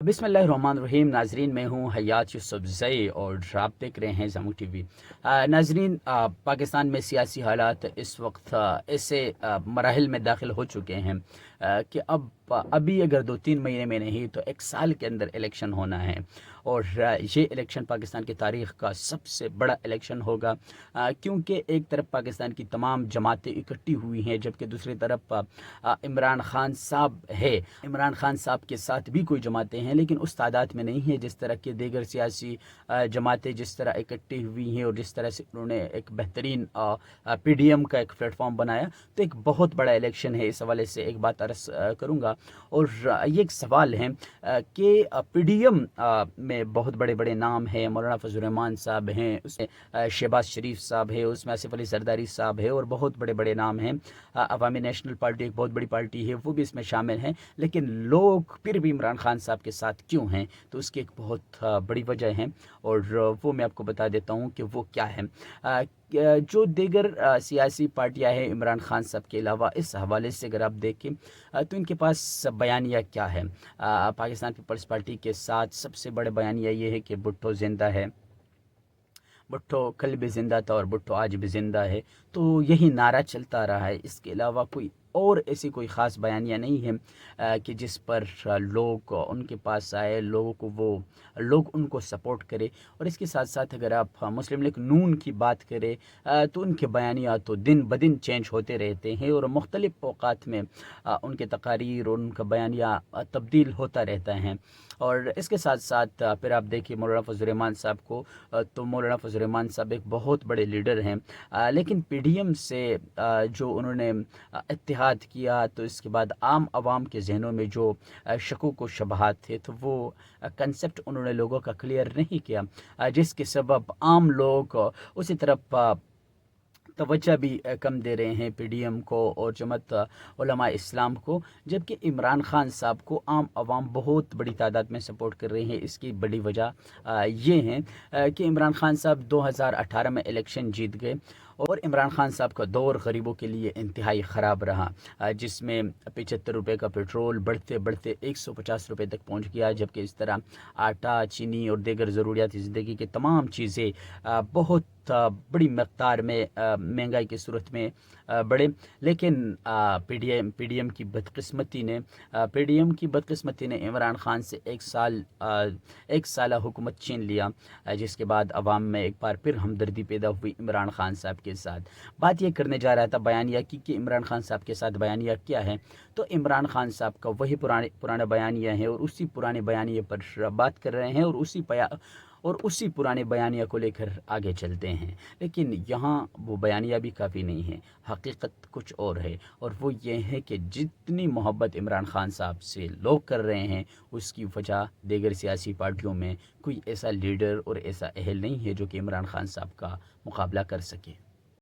बिस्मिल्लाहिर्रहमानिर्रहीम। नाजरीन, मैं हूँ हयात यूसुफज़ई और आप देख रहे हैं ज़मू टीवी। नाजरीन, पाकिस्तान में सियासी हालात इस वक्त ऐसे मराहिल में दाखिल हो चुके हैं कि अभी अगर 2-3 महीने में नहीं तो 1 साल के अंदर इलेक्शन होना है। और ये इलेक्शन पाकिस्तान की तारीख़ का सबसे बड़ा इलेक्शन होगा, क्योंकि एक तरफ पाकिस्तान की तमाम जमातें इकट्ठी हुई हैं, जबकि दूसरी तरफ इमरान खान साहब है। इमरान खान साहब के साथ भी कोई जमातें हैं, लेकिन उस तादाद में नहीं है जिस तरह के दीगर सियासी जमातें जिस तरह इकट्ठी हुई हैं और जिस तरह से उन्होंने एक बेहतरीन PDM का एक प्लेटफॉर्म बनाया। तो एक बहुत बड़ा इलेक्शन है। इस हवाले से एक बात अर्ज़ करूँगा, और ये एक सवाल है कि PDM में बहुत बड़े बड़े नाम हैं। मौलाना फजल रहमान साहब हैं, उसमें शहबाज शरीफ साहब है, उसमें आसिफ अली जरदारी साहब है, और बहुत बड़े बड़े नाम हैं। अवामी नेशनल पार्टी एक बहुत बड़ी पार्टी है, वो भी इसमें शामिल हैं। लेकिन लोग फिर भी इमरान खान साहब के साथ क्यों हैं, तो उसकी एक बहुत बड़ी वजह है, और वो मैं आपको बता देता हूँ कि वो क्या है। जो दीगर सियासी पार्टियां हैं इमरान खान साहब के अलावा, इस हवाले से अगर आप देखें तो इनके पास बयानिया क्या है। पाकिस्तान पीपल्स पार्टी के साथ सबसे बड़े बयानिया ये है कि भुट्टो ज़िंदा है, भुट्टो कल भी ज़िंदा था और भुट्टो आज भी ज़िंदा है। तो यही नारा चलता रहा है। इसके अलावा कोई और ऐसी कोई ख़ास बयानिया नहीं है कि जिस पर लोग उनके पास आए, लोग उनको सपोर्ट करें। और इसके साथ साथ अगर आप मुस्लिम लीग नून की बात करें तो उनके बयानिया तो दिन ब दिन चेंज होते रहते हैं, और मुख्तलिफ़ औक़ात में उनके तकारीर और उनका बयानिया तब्दील होता रहता है। और इसके साथ साथ फिर आप देखिए मौलाना फजल रहमान साहब को, तो मौलाना फजल रहमान साहब एक बहुत बड़े लीडर हैं, लेकिन PDM से जो उन्होंने इत्तेहाद किया, तो इसके बाद आम आवाम के जहनों में जो शकूक व शबहात थे, तो वो कंसेप्ट उन्होंने लोगों का क्लियर नहीं किया, जिसके सबब आम लोग उसी तरफ तवज्जो भी कम दे रहे हैं PDM को और जमात उलमा इस्लाम को, जबकि इमरान खान साहब को आम आवाम बहुत बड़ी तादाद में सपोर्ट कर रहे हैं। इसकी बड़ी वजह ये है कि इमरान खान साहब 2018 में इलेक्शन जीत गए, और इमरान खान साहब का दौर गरीबों के लिए इंतहाई ख़राब रहा, जिसमें 75 रुपये का पेट्रोल बढ़ते बढ़ते 150 रुपये तक पहुंच गया, जबकि इस तरह आटा, चीनी और दीगर ज़रूरियाती ज़िंदगी की तमाम चीज़ें बहुत बड़ी मकदार में महंगाई की सूरत में बढ़े। लेकिन PDM की बदकिस्मती ने इमरान खान से एक साल हुकूमत छीन लिया, जिसके बाद अवाम में एक बार फिर हमदर्दी पैदा हुई इमरान खान साहब के साथ। बात ये करने जा रहा था बयानिया की कि इमरान खान साहब के साथ बयानिया क्या है। तो इमरान खान साहब का वही पुराने बयानिया है, और उसी पुराने बयानिया पर बात कर रहे हैं, और उसी पुराने बयानिया को लेकर आगे चलते हैं। लेकिन यहाँ वो बयानिया भी काफ़ी नहीं है, हकीकत कुछ और है, और वो ये है कि जितनी मोहब्बत इमरान खान साहब से लोग कर रहे हैं, उसकी वजह दीगर सियासी पार्टियों में कोई ऐसा लीडर और ऐसा अहल नहीं है जो कि इमरान खान साहब का मुकाबला कर सके।